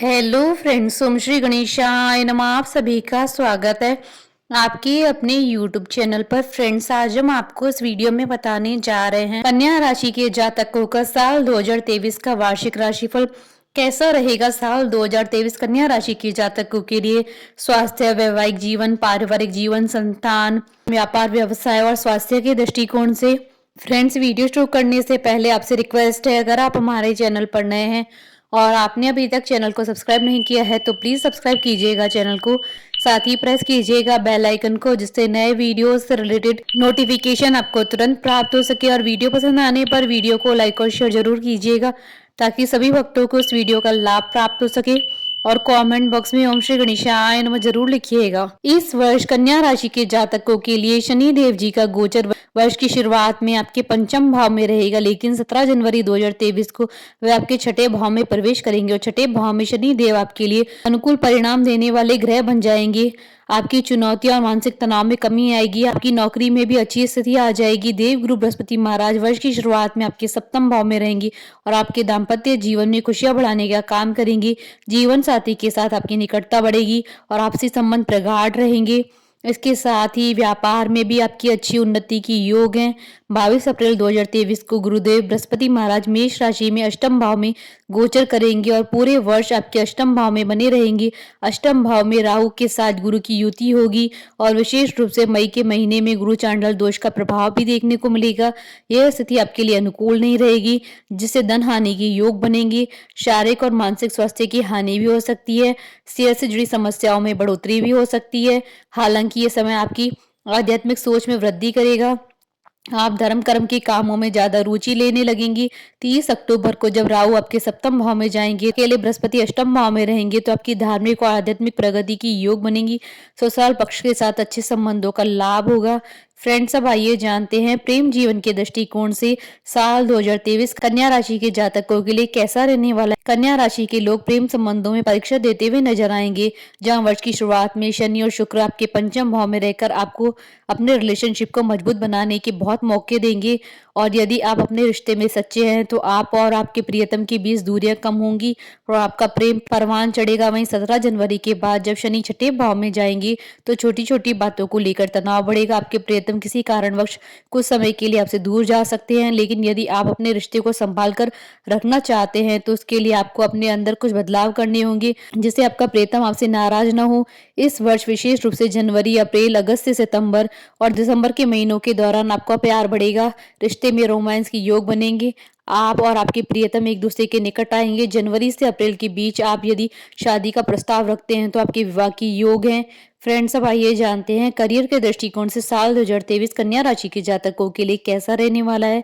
Hello friends, ओम श्री गणेशाय नमः। आप सभी का स्वागत है आपके अपने यूट्यूब चैनल पर। फ्रेंड्स, आज हम आपको इस वीडियो में बताने जा रहे हैं कन्या राशि के जातकों का साल 2023 का वार्षिक राशिफल कैसा रहेगा। साल 2023 कन्या राशि के जातकों के लिए स्वास्थ्य, वैवाहिक जीवन, पारिवारिक जीवन, संतान, व्यापार, व्यवसाय और स्वास्थ्य के दृष्टिकोण से। फ्रेंड्स, वीडियो शुरू करने से पहले आपसे रिक्वेस्ट है, अगर आप हमारे चैनल पर नए हैं और आपने अभी तक चैनल को सब्सक्राइब नहीं किया है तो प्लीज सब्सक्राइब कीजिएगा चैनल को। साथ ही प्रेस कीजिएगा बेल आइकन को, जिससे नए वीडियो से रिलेटेड नोटिफिकेशन आपको तुरंत प्राप्त हो सके। और वीडियो पसंद आने पर वीडियो को लाइक और शेयर जरूर कीजिएगा ताकि सभी भक्तों को इस वीडियो का लाभ प्राप्त हो सके। और कमेंट बॉक्स में ओम श्री गणेशाय नमः जरूर लिखिएगा। इस वर्ष कन्या राशि के जातकों के लिए शनि देव जी का गोचर वर्ष की शुरुआत में आपके पंचम भाव में रहेगा, लेकिन 17 जनवरी 2023 को वे आपके छठे भाव में प्रवेश करेंगे और छठे भाव में शनि देव आपके लिए अनुकूल परिणाम देने वाले ग्रह बन जाएंगे। आपकी चुनौतियां और मानसिक तनाव में कमी आएगी। आपकी नौकरी में भी अच्छी स्थिति आ जाएगी। देव गुरु बृहस्पति महाराज वर्ष की शुरुआत में आपके सप्तम भाव में रहेंगी और आपके दाम्पत्य जीवन में खुशियां बढ़ाने का काम करेंगी। जीवन साथी के साथ आपकी निकटता बढ़ेगी और आपसी संबंध प्रगाढ़ रहेंगे। इसके साथ ही व्यापार में भी आपकी अच्छी उन्नति की योग है। 22 अप्रैल 2023 को गुरुदेव बृहस्पति महाराज मेष राशि में अष्टम भाव में गोचर करेंगे और पूरे वर्ष आपके अष्टम भाव में बने रहेंगे। अष्टम भाव में राहु के साथ गुरु की युति होगी और विशेष रूप से मई के महीने में गुरु चांडाल दोष का प्रभाव भी देखने को मिलेगा। यह स्थिति आपके लिए अनुकूल नहीं रहेगी, जिससे धन हानि के योग बनेंगे। शारीरिक और मानसिक स्वास्थ्य की हानि भी हो सकती है। सेहत से जुड़ी समस्याओं में बढ़ोतरी भी हो सकती है। हालांकि ये समय आपकी आध्यात्मिक सोच में वृद्धि करेगा। आप धर्म कर्म के कामों में ज्यादा रुचि लेने लगेंगी। 30 अक्टूबर को जब राहु आपके सप्तम भाव में जाएंगे, अकेले बृहस्पति अष्टम भाव में रहेंगे, तो आपकी धार्मिक और आध्यात्मिक प्रगति की योग बनेगी। ससुराल पक्ष के साथ अच्छे संबंधों का लाभ होगा। फ्रेंड्स, अब आइए जानते हैं प्रेम जीवन के दृष्टिकोण से साल 2023 कन्या राशि के जातकों के लिए कैसा रहने वाला है। कन्या राशि के लोग प्रेम संबंधों में परीक्षा देते हुए नजर आएंगे, जहां वर्ष की शुरुआत में शनि और शुक्र आपके पंचम भाव में रहकर आपको अपने रिलेशनशिप को मजबूत बनाने के बहुत मौके देंगे। और यदि आप अपने रिश्ते में सच्चे हैं तो आप और आपके प्रियतम के बीच दूरियां कम होंगी और आपका प्रेम परवान चढ़ेगा। वहीं 17 जनवरी के बाद जब शनि छठे भाव में जाएंगे तो छोटी छोटी बातों को लेकर तनाव बढ़ेगा। आपके प्रियतम किसी कारणवश कुछ समय के लिए आपसे दूर जा सकते हैं, लेकिन यदि आप अपने रिश्ते को संभाल कर रखना चाहते हैं तो उसके लिए आपको अपने अंदर कुछ बदलाव करने होंगे, जिससे आपका प्रियतम आपसे नाराज ना हो। इस वर्ष विशेष रूप से जनवरी, अप्रैल, अगस्त से सितंबर और दिसंबर के महीनों के दौरान आपका प्यार बढ़ेगा। रिश्ते में रोमांस की योग बनेंगे। आप और आपके प्रियतम एक दूसरे के निकट आएंगे। जनवरी से अप्रैल के बीच आप यदि शादी का प्रस्ताव रखते हैं तो आपके विवाह की योग है। फ्रेंड्स, अब आइए जानते हैं करियर के दृष्टिकोण से साल 2023 कन्या राशि के जातकों के लिए कैसा रहने वाला है।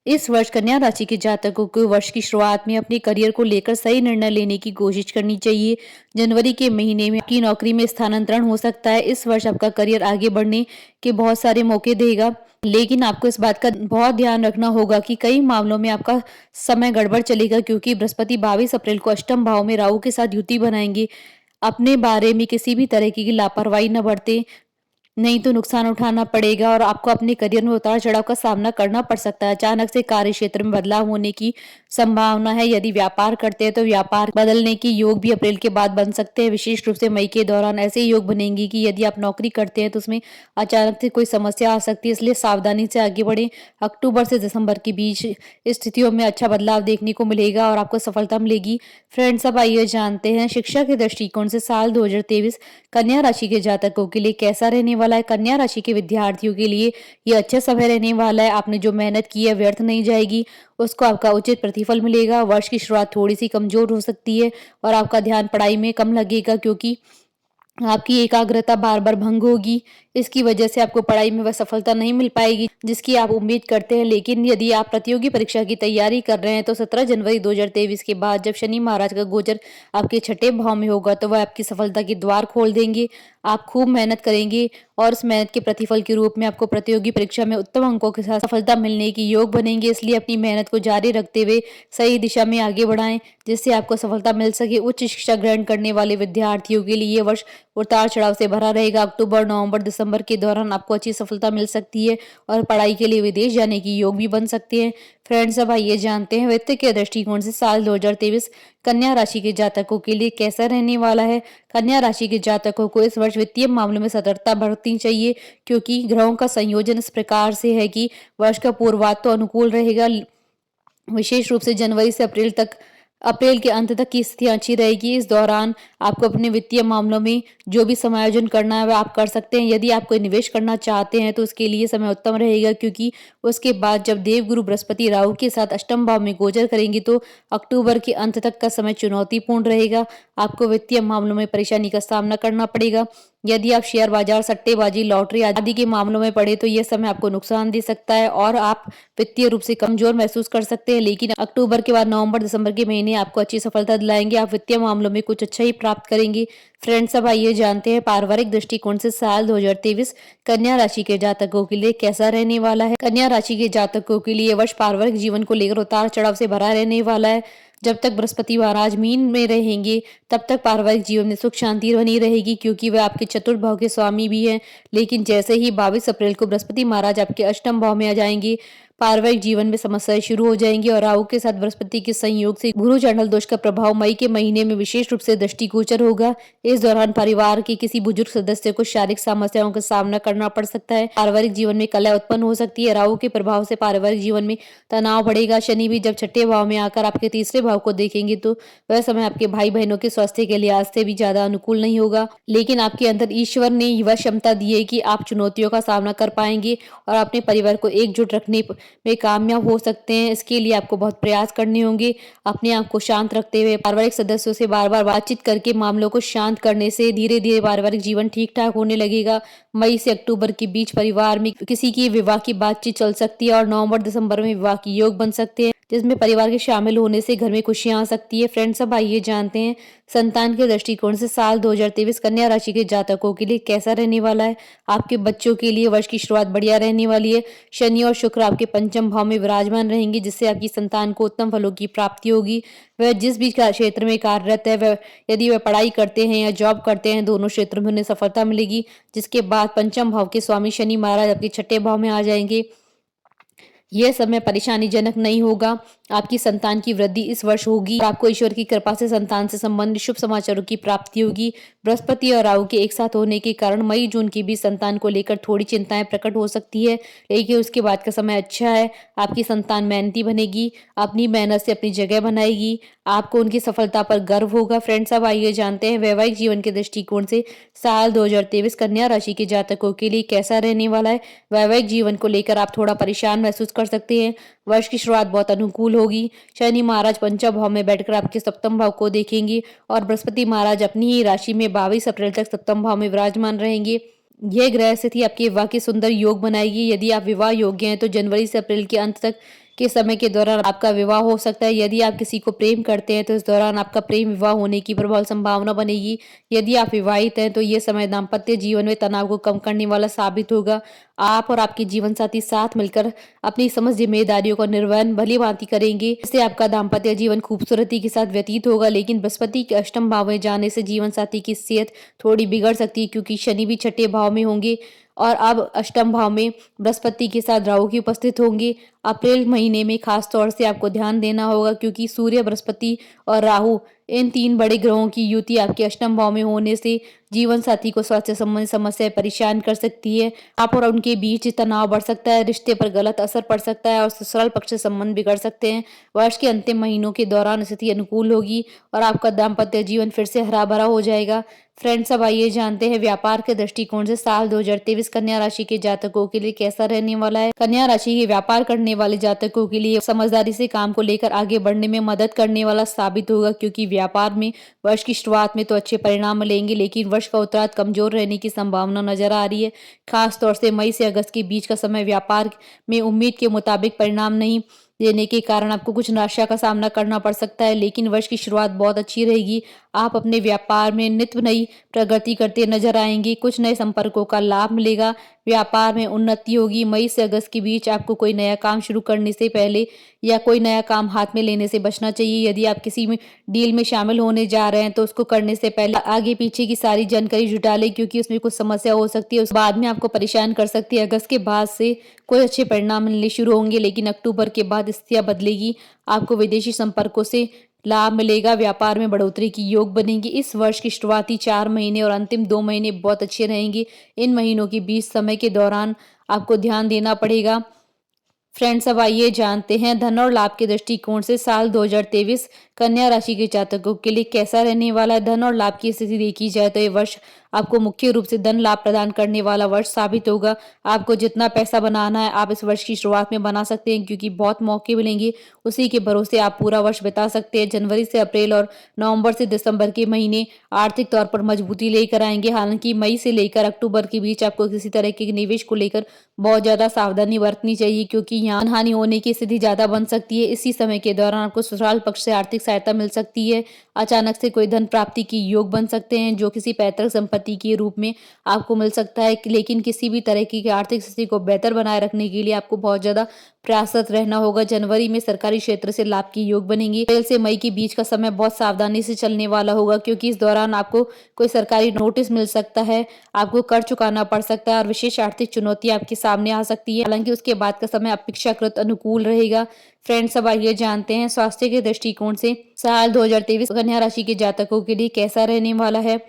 इस वर्ष कन्या राशि के जातकों को वर्ष की शुरुआत में अपने करियर को लेकर सही निर्णय लेने की कोशिश करनी चाहिए। जनवरी के महीने में आपकी नौकरी में स्थानांतरण हो सकता है। इस वर्ष आपका करियर आगे बढ़ने के बहुत सारे मौके देगा, लेकिन आपको इस बात का बहुत ध्यान रखना होगा कि कई मामलों में आपका समय गड़बड़ चलेगा, क्योंकि बृहस्पति 22 अप्रैल को अष्टम भाव में राहु के साथ युति बनाएंगे। अपने बारे में किसी भी तरह की लापरवाही न बरतें, नहीं तो नुकसान उठाना पड़ेगा और आपको अपने करियर में उतार चढ़ाव का सामना करना पड़ सकता है। अचानक से कार्य क्षेत्र में बदलाव होने की संभावना है। यदि व्यापार करते हैं तो व्यापार बदलने की योग भी अप्रैल के बाद बन सकते हैं। विशेष रूप से मई के दौरान ऐसे योग बनेंगे कि यदि आप नौकरी करते हैं तो उसमें अचानक से कोई समस्या आ सकती है, इसलिए सावधानी से आगे बढ़ें। अक्टूबर से दिसंबर के बीच स्थितियों में अच्छा बदलाव देखने को मिलेगा और आपको सफलता मिलेगी। फ्रेंड्स, अब आइए जानते हैं शिक्षा के दृष्टिकोण से साल 2023 कन्या राशि के जातकों के लिए कैसा रहने वाला है। कन्या राशि के विद्यार्थियों के लिए ये अच्छा समय रहने वाला है। आपने जो मेहनत की है व्यर्थ नहीं जाएगी, उसको आपका उचित प्रतिफल मिलेगा। वर्ष की शुरुआत थोड़ी सी कमजोर हो सकती है और आपका ध्यान पढ़ाई में कम लगेगा, क्योंकि आपकी एकाग्रता बार बार भंग होगी। इसकी वजह से आपको पढ़ाई में वह सफलता नहीं मिल पाएगी जिसकी आप उम्मीद करते हैं। लेकिन यदि आप प्रतियोगी परीक्षा की तैयारी कर रहे हैं तो 17 जनवरी 2023 के बाद जब शनि महाराज का गोचर आपके छठे भाव में होगा तो वह आपकी सफलता के द्वार खोल देंगे। आप खूब मेहनत करेंगे और उस मेहनत के प्रतिफल के रूप में आपको प्रतियोगी परीक्षा में उत्तम अंकों के साथ सफलता मिलने की योग बनेंगे। इसलिए अपनी मेहनत को जारी रखते हुए सही दिशा में आगे बढ़ाएं, जिससे आपको सफलता मिल सके। उच्च शिक्षा ग्रहण करने वाले विद्यार्थियों के लिए ये वर्ष उतार चढ़ाव से भरा रहेगा। अक्टूबर, नवंबर, दिसंबर के दौरान आपको अच्छी सफलता मिल सकती है और पढ़ाई के लिए विदेश जाने की योग भी बन सकते हैं। फ्रेंड्स, अब आइए जानते हैं वित्त के दृष्टिकोण से साल 2023 कन्या राशि के जातकों के लिए कैसा रहने वाला है। कन्या राशि के जातकों को इस वर्ष वित्तीय मामलों में सतर्कता बरतनी चाहिए, क्योंकि ग्रहों का संयोजन इस प्रकार से है कि वर्ष का पूर्वाध तो अनुकूल रहेगा। विशेष रूप से जनवरी से अप्रैल के अंत तक की स्थिति अच्छी रहेगी। इस दौरान आपको अपने वित्तीय मामलों में जो भी समायोजन करना है वह आप कर सकते हैं। यदि आप कोई निवेश करना चाहते हैं तो उसके लिए समय उत्तम रहेगा, क्योंकि उसके बाद जब देवगुरु बृहस्पति राहु के साथ अष्टम भाव में गोचर करेंगे तो अक्टूबर के अंत तक का समय चुनौतीपूर्ण रहेगा। आपको वित्तीय मामलों में परेशानी का सामना करना पड़ेगा। यदि आप शेयर बाजार, सट्टेबाजी, लॉटरी आदि के मामलों में पड़े तो यह समय आपको नुकसान दे सकता है और आप वित्तीय रूप से कमजोर महसूस कर सकते हैं। लेकिन अक्टूबर के बाद नवंबर, दिसंबर के महीने आपको अच्छी सफलता दिलाएंगे। आप वित्तीय मामलों में कुछ अच्छा ही प्राप्त करेंगे। फ्रेंड्स, अब आइए जानते हैं पारिवारिक दृष्टिकोण से साल 2023 कन्या राशि के जातकों के लिए कैसा रहने वाला है। कन्या राशि के जातकों के लिए वर्ष पारिवारिक जीवन को लेकर उतार चढ़ाव से भरा रहने वाला है। जब तक बृहस्पति महाराज मीन में रहेंगे तब तक पारिवारिक जीवन में सुख शांति बनी रहेगी, क्योंकि वह आपके चतुर्थ भाव के स्वामी भी हैं। लेकिन जैसे ही 22 अप्रैल को बृहस्पति महाराज आपके अष्टम भाव में आ जाएंगे, पारिवारिक जीवन में समस्याएं शुरू हो जाएंगी और राहु के साथ बृहस्पति के संयोग से गुरु चंडल दोष का प्रभाव मई के महीने में विशेष रूप से दृष्टिगोचर होगा। इस दौरान परिवार के किसी बुजुर्ग सदस्य को शारीरिक समस्याओं का सामना करना पड़ सकता है। पारिवारिक जीवन में कलह उत्पन्न हो सकती है। राहु के प्रभाव से पारिवारिक जीवन में तनाव बढ़ेगा। शनि भी जब छठे भाव में आकर आपके तीसरे भाव को देखेंगे तो वह समय आपके भाई बहनों के स्वास्थ्य के लिहाज से भी ज्यादा अनुकूल नहीं होगा। लेकिन आपके अंदर ईश्वर ने वह क्षमता दी है कि आप चुनौतियों का सामना कर पाएंगे और अपने परिवार को एकजुट रखने में कामयाब हो सकते हैं। इसके लिए आपको बहुत प्रयास करने होंगे। अपने आप को शांत रखते हुए पारिवारिक सदस्यों से बार बार बातचीत करके मामलों को शांत करने से धीरे धीरे पारिवारिक जीवन ठीक ठाक होने लगेगा। मई से अक्टूबर के बीच परिवार में किसी की विवाह की बातचीत चल सकती है और नवंबर, दिसंबर में विवाह की योग बन सकते हैं, जिसमें परिवार के शामिल होने से घर में खुशियां आ सकती है। फ्रेंड्स, अब आइए जानते हैं संतान के दृष्टिकोण से साल 2023 कन्या राशि के जातकों के लिए कैसा रहने वाला है। आपके बच्चों के लिए वर्ष की शुरुआत बढ़िया रहने वाली है। शनि और शुक्र आपके पंचम भाव में विराजमान रहेंगे, जिससे आपकी संतान को उत्तम फलों की प्राप्ति होगी। वह जिस भी क्षेत्र में कार्यरत है, वह यदि वह पढ़ाई करते हैं या जॉब करते हैं, दोनों क्षेत्रों में उन्हें सफलता मिलेगी। जिसके बाद पंचम भाव के स्वामी शनि महाराज आपके छठे भाव में आ जाएंगे। यह समय परेशानीजनक नहीं होगा। आपकी संतान की वृद्धि इस वर्ष होगी। आपको ईश्वर की कृपा से संतान से संबंधित शुभ समाचारों की प्राप्ति होगी। बृहस्पति और राहु के एक साथ होने के कारण मई जून की भी संतान को लेकर थोड़ी चिंताएं प्रकट हो सकती है, लेकिन उसके बाद का समय अच्छा है। आपकी संतान मेहनती बनेगी, अपनी मेहनत से अपनी जगह बनाएगी। आपको उनकी सफलता पर गर्व होगा। फ्रेंड्स, अब आइए जानते हैं वैवाहिक जीवन के दृष्टिकोण से साल 2023 कन्या राशि के जातकों के लिए कैसा रहने वाला है। वैवाहिक जीवन को लेकर आप थोड़ा परेशान महसूस कर सकते हैं। वर्ष की शुरुआत बहुत अनुकूल होगी। शनि महाराज पंचम भाव में बैठकर आपके सप्तम भाव को देखेंगे और बृहस्पति महाराज अपनी ही राशि में 22 अप्रैल तक सप्तम भाव में विराजमान रहेंगे। यह ग्रह स्थिति आपके विवाह के सुंदर योग बनाएगी। यदि आप विवाह योग्य हैं तो जनवरी से अप्रैल के अंत तक के समय के दौरान आपका विवाह हो सकता है। यदि आप किसी को प्रेम करते हैं तो इस दौरान आपका प्रेम विवाह होने की प्रबल संभावना बनेगी। यदि आप विवाहित हैं तो यह समय दाम्पत्य जीवन में तनाव को कम करने वाला साबित होगा। आप और आपके जीवन साथी साथ मिलकर अपनी समस्त जिम्मेदारियों का निर्वहन भली भांति करेंगे। इससे आपका दाम्पत्य जीवन खूबसूरती के साथ व्यतीत होगा। लेकिन बृहस्पति के अष्टम भाव में जाने से जीवन साथी की सेहत थोड़ी बिगड़ सकती है, क्योंकि शनि भी छठे भाव में होंगे और अब अष्टम भाव में बृहस्पति के साथ राहु की उपस्थित होंगे। अप्रैल महीने में खास तौर से आपको ध्यान देना होगा, क्योंकि सूर्य, बृहस्पति और राहु इन तीन बड़े ग्रहों की युति आपके अष्टम भाव में होने से जीवन साथी को स्वास्थ्य संबंधी समस्याएं परेशान कर सकती है। आप और उनके बीच तनाव बढ़ सकता है, रिश्ते पर गलत असर पड़ सकता है और ससुराल पक्ष से संबंध बिगड़ सकते हैं। वर्ष के अंतिम महीनों के दौरान स्थिति अनुकूल होगी और आपका दाम्पत्य जीवन फिर से हरा भरा हो जाएगा। फ्रेंड्स, अब आइए जानते हैं व्यापार के दृष्टिकोण से साल 2023 कन्या राशि के जातकों के लिए कैसा रहने वाला है। कन्या राशि के व्यापार करने वाले जातकों के लिए समझदारी से काम को लेकर आगे बढ़ने में मदद करने वाला साबित होगा, क्योंकि व्यापार में वर्ष की शुरुआत में तो अच्छे परिणाम मिलेंगे, लेकिन वर्ष का उत्तरार्ध कमजोर रहने की संभावना नजर आ रही है। खास तौर से मई से अगस्त के बीच का समय व्यापार में उम्मीद के मुताबिक परिणाम नहीं देने के कारण आपको कुछ निराशा का सामना करना पड़ सकता है, लेकिन वर्ष की शुरुआत बहुत अच्छी रहेगी। आप अपने व्यापार में नित्य नई प्रगति करते नजर आएंगे। कुछ नए संपर्कों का लाभ मिलेगा। व्यापार में उन्नति होगी। मई से अगस्त के बीच आपको कोई नया काम शुरू करने से पहले या कोई नया काम हाथ में लेने से बचना चाहिए। यदि आप किसी में डील में शामिल होने जा रहे हैं तो उसको करने से पहले आगे पीछे की सारी जानकारी जुटा लें, क्योंकि उसमें कुछ समस्या हो सकती है, उस बाद में आपको परेशान कर सकती है। अगस्त के बाद से कोई अच्छे परिणाम मिलने शुरू होंगे, लेकिन अक्टूबर के बाद स्थितियां बदलेगी। आपको विदेशी संपर्कों से लाभ मिलेगा। व्यापार में बढ़ोतरी की योग बनेगी। इस वर्ष की शुरुआती 4 महीने और अंतिम 2 महीने बहुत अच्छे रहेंगे। इन महीनों के बीच समय के दौरान आपको ध्यान देना पड़ेगा। फ्रेंड्स, अब आइए जानते हैं धन और लाभ के दृष्टिकोण से साल 2023 कन्या राशि के जातकों के लिए कैसा रहने वाला है। धन और लाभ की स्थिति देखी जाए तो ये वर्ष आपको मुख्य रूप से धन लाभ प्रदान करने वाला वर्ष साबित होगा। आपको जितना पैसा बनाना है आप इस वर्ष की शुरुआत में बना सकते हैं, क्योंकि बहुत मौके मिलेंगे। उसी के भरोसे आप पूरा वर्ष बिता सकते हैं। जनवरी से अप्रैल और नवंबर से दिसंबर के महीने आर्थिक तौर पर मजबूती लेकर आएंगे। हालांकि मई से लेकर अक्टूबर के बीच आपको किसी तरह के निवेश को लेकर बहुत ज्यादा सावधानी बरतनी चाहिए, क्योंकि यहाँ हानि होने की स्थिति ज्यादा बन सकती है। इसी समय के दौरान आपको ससुराल पक्ष से आर्थिक सहायता मिल सकती है। अचानक से कोई धन प्राप्ति की योग बन सकते हैं, जो किसी पैतृक संपत्ति के रूप में आपको मिल सकता है। लेकिन किसी भी तरह की आर्थिक स्थिति को बेहतर बनाए रखने के लिए आपको बहुत ज्यादा प्रयासरत रहना होगा। जनवरी में सरकारी क्षेत्र से लाभ की योग बनेंगे। अप्रैल से मई के बीच का समय बहुत सावधानी से चलने वाला होगा, क्योंकि इस दौरान आपको कोई सरकारी नोटिस मिल सकता है, आपको कर चुकाना पड़ सकता है और विशेष आर्थिक चुनौती आपके सामने आ सकती है। हालांकि उसके बाद का समय अपेक्षाकृत अनुकूल रहेगा। फ्रेंड्स, अब आइए जानते हैं स्वास्थ्य के दृष्टिकोण से साल 2023 कन्या राशि के जातकों के लिए कैसा रहने वाला है।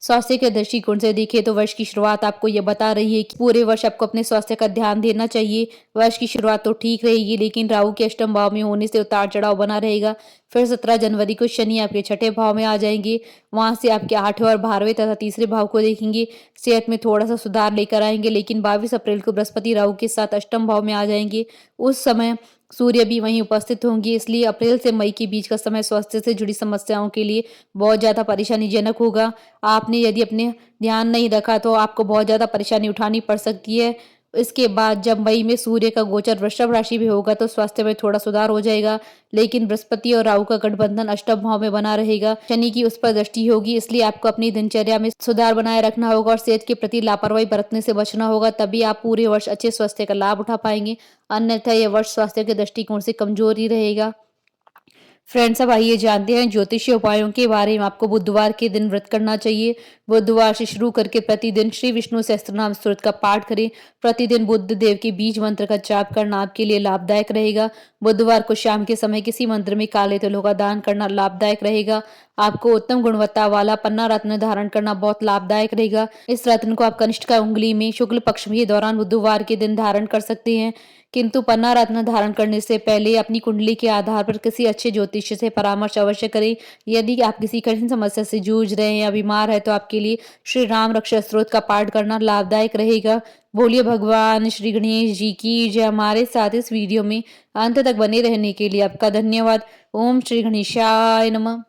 स्वास्थ्य के दृष्टिकोण से देखें तो वर्ष की शुरुआत आपको ये बता रही है कि पूरे वर्ष आपको अपने स्वास्थ्य का ध्यान देना चाहिए। वर्ष की शुरुआत तो ठीक रहेगी, लेकिन राहु के अष्टम भाव में होने से उतार चढ़ाव बना रहेगा। फिर 17 जनवरी को शनि आपके छठे भाव में आ जाएंगे। वहां से आपके 8वें और 12वें तथा तीसरे भाव को देखेंगे। सेहत में थोड़ा सा सुधार लेकर आएंगे, लेकिन 22 अप्रैल को बृहस्पति राहु के साथ अष्टम भाव में आ जाएंगे। उस समय सूर्य भी वहीं उपस्थित होंगे, इसलिए अप्रैल से मई के बीच का समय स्वास्थ्य से जुड़ी समस्याओं के लिए बहुत ज्यादा परेशानीजनक होगा। आपने यदि अपने ध्यान नहीं रखा तो आपको बहुत ज्यादा परेशानी उठानी पड़ सकती है। इसके बाद जब मई में सूर्य का गोचर वृषभ राशि में होगा तो स्वास्थ्य में थोड़ा सुधार हो जाएगा, लेकिन बृहस्पति और राहु का गठबंधन अष्टम भाव में बना रहेगा। शनि की उस पर दृष्टि होगी, इसलिए आपको अपनी दिनचर्या में सुधार बनाए रखना होगा और सेहत के प्रति लापरवाही बरतने से बचना होगा। तभी आप पूरे वर्ष अच्छे स्वास्थ्य का लाभ उठा पाएंगे, अन्यथा यह वर्ष स्वास्थ्य के दृष्टिकोण से कमजोर ही रहेगा। फ्रेंड्स, अब आइए जानते हैं ज्योतिषीय उपायों के बारे में। आपको बुधवार के दिन व्रत करना चाहिए। बुधवार से शुरू करके प्रतिदिन श्री विष्णु सहस्त्रनाम स्तोत्र का पाठ करें। प्रतिदिन बुद्ध देव के बीज मंत्र का जाप करना आपके लिए लाभदायक रहेगा। बुधवार को शाम के समय किसी मंदिर में काले तिलों का दान करना लाभदायक रहेगा। आपको उत्तम गुणवत्ता वाला पन्ना रत्न धारण करना बहुत लाभदायक रहेगा। इस रत्न को आप कनिष्ठ का उंगली में शुक्ल पक्ष के दौरान बुधवार के दिन धारण कर सकते हैं, किंतु पन्ना रत्न धारण करने से पहले अपनी कुंडली के आधार पर किसी अच्छे ज्योतिषी से परामर्श अवश्य करें। यदि आप किसी कठिन समस्या से जूझ रहे हैं या बीमार है तो आपके लिए श्री राम रक्षा स्तोत्र का पाठ करना लाभदायक रहेगा। बोलिए भगवान श्री गणेश जी की जय। हमारे साथ इस वीडियो में अंत तक बने रहने के लिए आपका धन्यवाद। ओम श्री गणेशाय नमः।